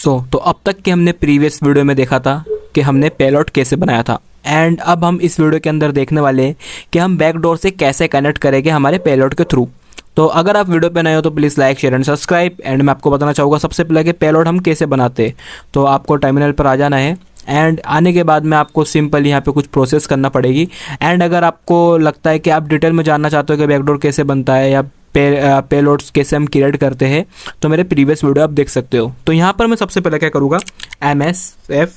तो अब तक के हमने प्रीवियस वीडियो में देखा था कि हमने पेलोड कैसे बनाया था, एंड अब हम इस वीडियो के अंदर देखने वाले हैं कि हम बैकडोर से कैसे कनेक्ट करेंगे हमारे पेलोड के थ्रू। तो अगर आप वीडियो पे नए हो तो please like share and subscribe. And मैं आपको बताना चाहूँगा सबसे पहले कि पेलोड हम कैसे बनाते हैं। तो आपको टर्मिनल पर आ जाना है, एंड आने के बाद में आपको सिंपल यहाँ पे कुछ प्रोसेस करना पड़ेगी। एंड अगर आपको लगता है कि आप डिटेल में जानना चाहते हो कि बैकडोर कैसे बनता है या पेलोड्स कैसे हम क्रिएट करते हैं, तो मेरे प्रीवियस वीडियो आप देख सकते हो। तो यहाँ पर मैं सबसे पहले क्या करूँगा, MSF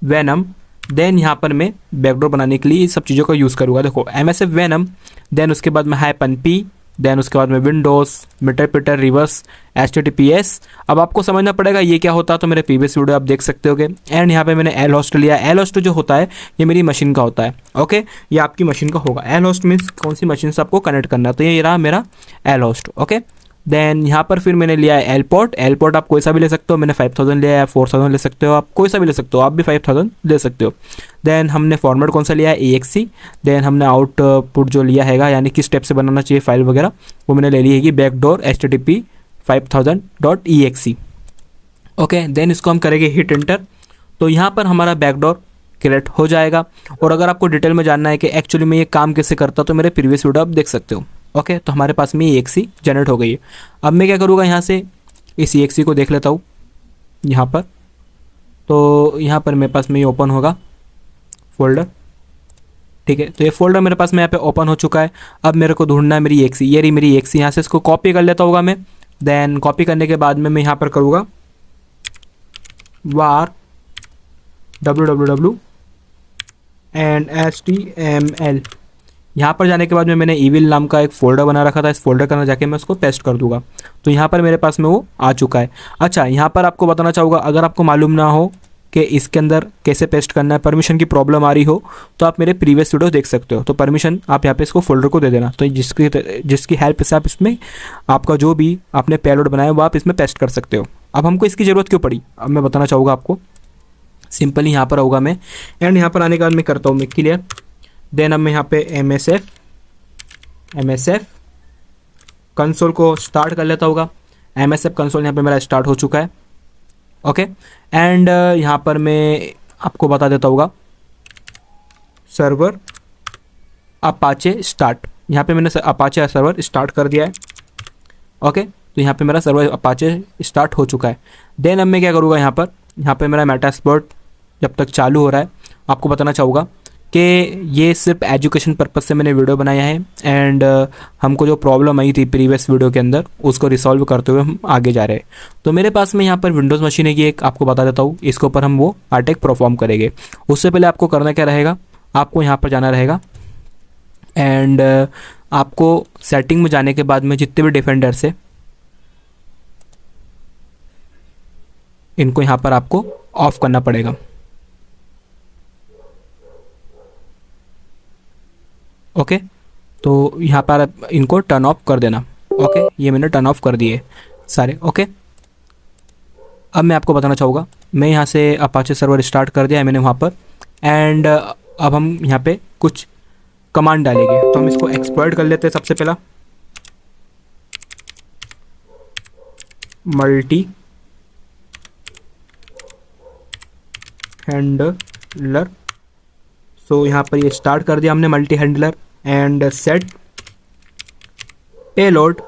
वेनम, देन यहाँ पर मैं बैकडोर बनाने के लिए इस सब चीज़ों का यूज़ करूँगा। देखो MSF वेनम, देन उसके बाद में -P, देन उसके बाद में विंडोज़ मिटर रिवर्स HTTPS। अब आपको समझना पड़ेगा ये क्या होता है, तो मेरे प्रीवियस वीडियो आप देख सकते होगे। एंड यहाँ पे मैंने एल होस्ट लिया। एल होस्ट जो होता है ये मेरी मशीन का होता है, ओके, ये आपकी मशीन का होगा। एल होस्ट मीन्स कौन सी मशीन से आपको कनेक्ट करना है, तो ये रहा मेरा एल होस्ट, ओके। देन यहाँ पर फिर मैंने लिया है एल पोर्ट। एल पोर्ट आप कोई सा भी ले सकते हो, मैंने 5000 लिया है, 4000 ले सकते हो, आप कोई सा भी ले सकते हो, आप भी 5000 ले सकते हो। देन हमने फॉर्मेट कौन सा लिया है, EXE। देन हमने आउटपुट जो लिया हैगा, यानी किस स्टेप से बनाना चाहिए फाइल वगैरह, वो मैंने ले ली है backdoor HTTP 5000.exe, okay. Then इसको हम करेंगे हिट एंटर, तो यहाँ पर हमारा बैकडोर क्रिएट हो जाएगा। और अगर आपको डिटेल में जानना है कि एक्चुअली में ये काम कैसे करता, तो मेरे प्रीवियस वीडियो आप देख सकते हो, ओके। तो हमारे पास में EXE जनरेट हो गई है। अब मैं क्या करूँगा, यहाँ से इस EXE को देख लेता हूँ यहाँ पर। तो यहाँ पर मेरे पास में ये ओपन होगा फोल्डर, ठीक है। तो ये फोल्डर मेरे पास में यहाँ पे ओपन हो चुका है। अब मेरे को ढूंढना है मेरी EXE, ये रही मेरी EXE। यहाँ से इसको कॉपी कर लेता होगा मैं। देन कॉपी करने के बाद में मैं यहाँ पर करूँगा var www and HTML। यहाँ पर जाने के बाद में मैंने ईविल नाम का एक फ़ोल्डर बना रखा था, इस फोल्डर के अंदर जाके मैं उसको पेस्ट कर दूंगा। तो यहाँ पर मेरे पास में वो आ चुका है। अच्छा, यहाँ पर आपको बताना चाहूँगा, अगर आपको मालूम ना हो कि इसके अंदर कैसे पेस्ट करना है, परमिशन की प्रॉब्लम आ रही हो, तो आप मेरे प्रीवियस वीडियो देख सकते हो। तो परमिशन आप यहाँ पे इसको फोल्डर को दे देना, तो जिसकी हेल्प से आप इसमें आपका जो भी आपने पेलोड बनाया वो आप इसमें पेस्ट कर सकते हो। अब हमको इसकी ज़रूरत क्यों पड़ी, अब मैं बताना चाहूँगा आपको। सिंपली यहाँ पर आऊँगा मैं, एंड यहाँ पर आने के बाद मैं करता हूँ मैं क्लियर। देन अब मैं यहाँ पे MSF कंसोल को स्टार्ट कर लेता होगा। MSF कंसोल यहाँ पे मेरा स्टार्ट हो चुका है, ओके। एंड यहाँ पर मैं आपको बता देता होगा सर्वर अपाचे स्टार्ट। यहाँ पे मैंने अपाचे सर्वर स्टार्ट कर दिया है, ओके। तो यहाँ पे मेरा सर्वर अपाचे स्टार्ट हो चुका है। देन अब मैं क्या करूँगा, यहाँ पे मेरा मेटास्प्लॉइट जब तक चालू हो रहा है, आपको बताना चाहूँगा कि ये सिर्फ एजुकेशन पर्पज़ से मैंने वीडियो बनाया है। एंड हमको जो प्रॉब्लम आई थी प्रीवियस वीडियो के अंदर, उसको रिसॉल्व करते हुए हम आगे जा रहे हैं। तो मेरे पास में यहाँ पर विंडोज़ मशीन है कि एक, आपको बता देता हूँ, इसके ऊपर हम वो अटैक परफॉर्म करेंगे। उससे पहले आपको करना क्या रहेगा, आपको यहाँ पर जाना रहेगा, एंड आपको सेटिंग में जाने के बाद में जितने भी डिफेंडर्स है इनको यहाँ पर आपको ऑफ करना पड़ेगा, ओके। तो यहाँ पर इनको टर्न ऑफ कर देना, ओके। ये मैंने टर्न ऑफ कर दिए सारे, ओके। अब मैं आपको बताना चाहूँगा, मैं यहाँ से अपाचे सर्वर स्टार्ट कर दिया है मैंने वहाँ पर। एंड अब हम यहाँ पे कुछ कमांड डालेंगे, तो हम इसको एक्सप्लॉइट कर लेते हैं। सबसे पहला मल्टी हैंडलर, सो यहाँ पर ये स्टार्ट कर दिया हमने multi handler. And set payload,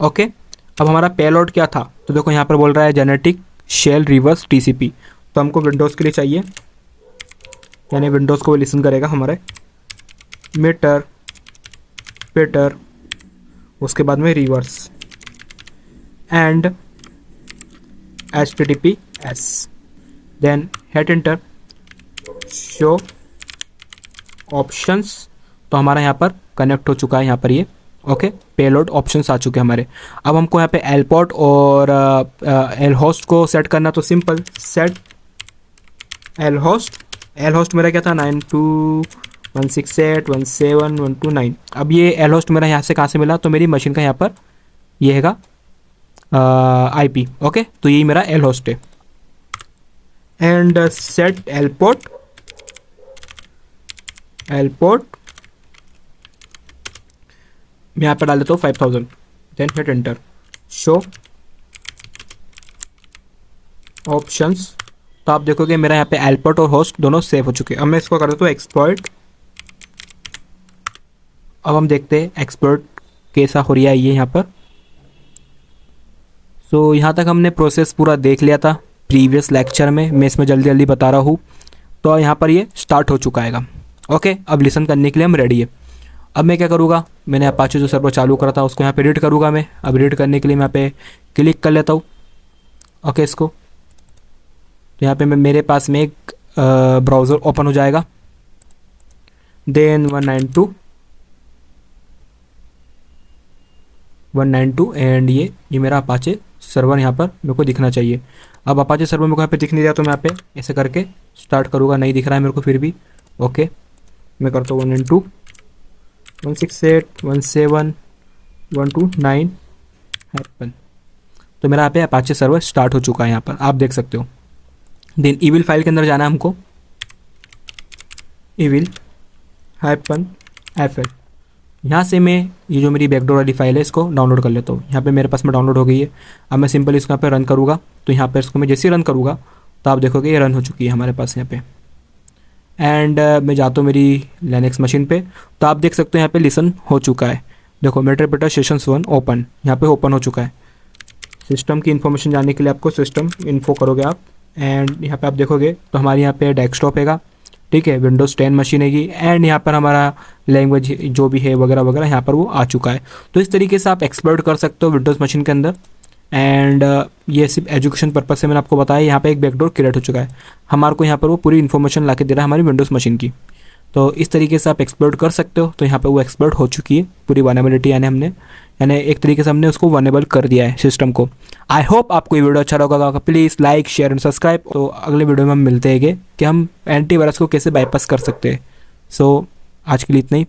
okay. अब हमारा पेलोड क्या था, तो देखो यहाँ पर बोल रहा है जेनेटिक शेल रिवर्स TCP। तो हमको विंडोज़ के लिए चाहिए, यानी विंडोज़ को लिसन करेगा हमारे मीटर पेटर, उसके बाद में reverse and HTTPS। Then hit enter, show options. तो हमारा यहाँ पर कनेक्ट हो चुका है, यहाँ पर ये, ओके। पेलोड ऑप्शंस आ चुके हैं हमारे। अब हमको यहाँ पे एल पोर्ट और एल होस्ट को सेट करना, तो सिंपल सेट एल होस्ट मेरा क्या था 92.168.171.129। अब ये एल होस्ट मेरा यहाँ से कहाँ से मिला, तो मेरी मशीन का यहाँ पर ये हैगा IP, ओके। तो यही मेरा एल होस्ट है। एंड सेट एल पोर्ट मैं यहाँ पर डाल देता हूँ 5000। Then hit enter, show options, तो आप देखोगे मेरा यहाँ पे एल्पर्ट और होस्ट दोनों सेव हो चुके हैं। अब मैं इसको कर देता हूँ एक्सप्लॉइट। अब हम देखते हैं एक्सप्लॉइट कैसा हो रहा है ये यहाँ पर। सो यहाँ तक हमने प्रोसेस पूरा देख लिया था प्रीवियस लेक्चर में, मैं इसमें जल्दी जल्दी बता रहा हूँ। तो यहाँ पर ये स्टार्ट हो चुका है। ओके, अब लिसन करने के लिए हम रेडी है। अब मैं क्या करूँगा, मैंने अपाचे जो सर्वर चालू करा था उसको यहाँ पे रीड करूँगा मैं। अब रीड करने के लिए मैं यहाँ पे क्लिक कर लेता हूँ। ओके, इसको तो यहाँ पे मैं मेरे पास में एक ब्राउज़र ओपन हो जाएगा। देन 192 एंड ये मेरा अपाचे सर्वर यहाँ पर मेरे को दिखना चाहिए। अब अपाचे सर्वर मेरे को यहाँ पे दिख नहीं रहा, तो मैं यहाँ पे ऐसे करके स्टार्ट करूँगा। नहीं दिख रहा है मेरे को फिर भी। ओके, मैं करता हूँ 192.168.117.129 हैपन। तो मेरा यहाँ पे अपाचे सर्वर स्टार्ट हो चुका है, यहाँ पर आप देख सकते हो। देन ईविल फाइल के अंदर जाना है हमको, ईविल -fl। यहाँ से मैं ये जो मेरी बैकडोर वाली फाइल है इसको डाउनलोड कर लेता हूँ। यहाँ पे मेरे पास में डाउनलोड हो गई है। अब मैं सिंपल इसको यहाँ पे रन करूँगा, तो यहाँ पे इसको मैं जैसे ही रन करूँगा तो आप देखोगे ये रन हो चुकी है हमारे पास यहाँ पे। एंड मैं जाता हूँ मेरी लिनक्स मशीन पे, तो आप देख सकते हो यहाँ पे लिसन हो चुका है। देखो मेटरप्रेटर सेशंस 1 ओपन, यहाँ पे ओपन हो चुका है। सिस्टम की इन्फॉर्मेशन जानने के लिए आपको सिस्टम इन्फो करोगे आप, एंड यहाँ पे आप देखोगे तो हमारे यहाँ पे डेस्कटॉप हैगा, ठीक है, विंडोज़ 10 मशीन हैगी, एंड यहाँ पर हमारा लैंग्वेज जो भी है वगैरह वगैरह यहाँ पर वो आ चुका है। तो इस तरीके से आप एक्सप्लोर कर सकते हो विंडोज़ मशीन के अंदर। एंड ये सिर्फ एजुकेशन पर्पज़ से मैंने आपको बताया। यहाँ पे एक बैकडोर क्रिएट हो चुका है, हमारे को यहाँ पर वो पूरी इन्फॉर्मेशन ला के दे रहा है हमारी विंडोज़ मशीन की। तो इस तरीके से आप एक्सप्लोर कर सकते हो। तो यहाँ पे वो एक्सप्लोर हो चुकी है पूरी वनेबिलिटी, यानी एक तरीके से हमने उसको वनेबल कर दिया है सिस्टम को। आई होप आपको ये वीडियो अच्छा लगा। Please like share and subscribe. तो अगले वीडियो में हम मिलते हैं कि हम एंटीवायरस को कैसे बाईपास कर सकते हैं। सो आज के लिए इतना ही।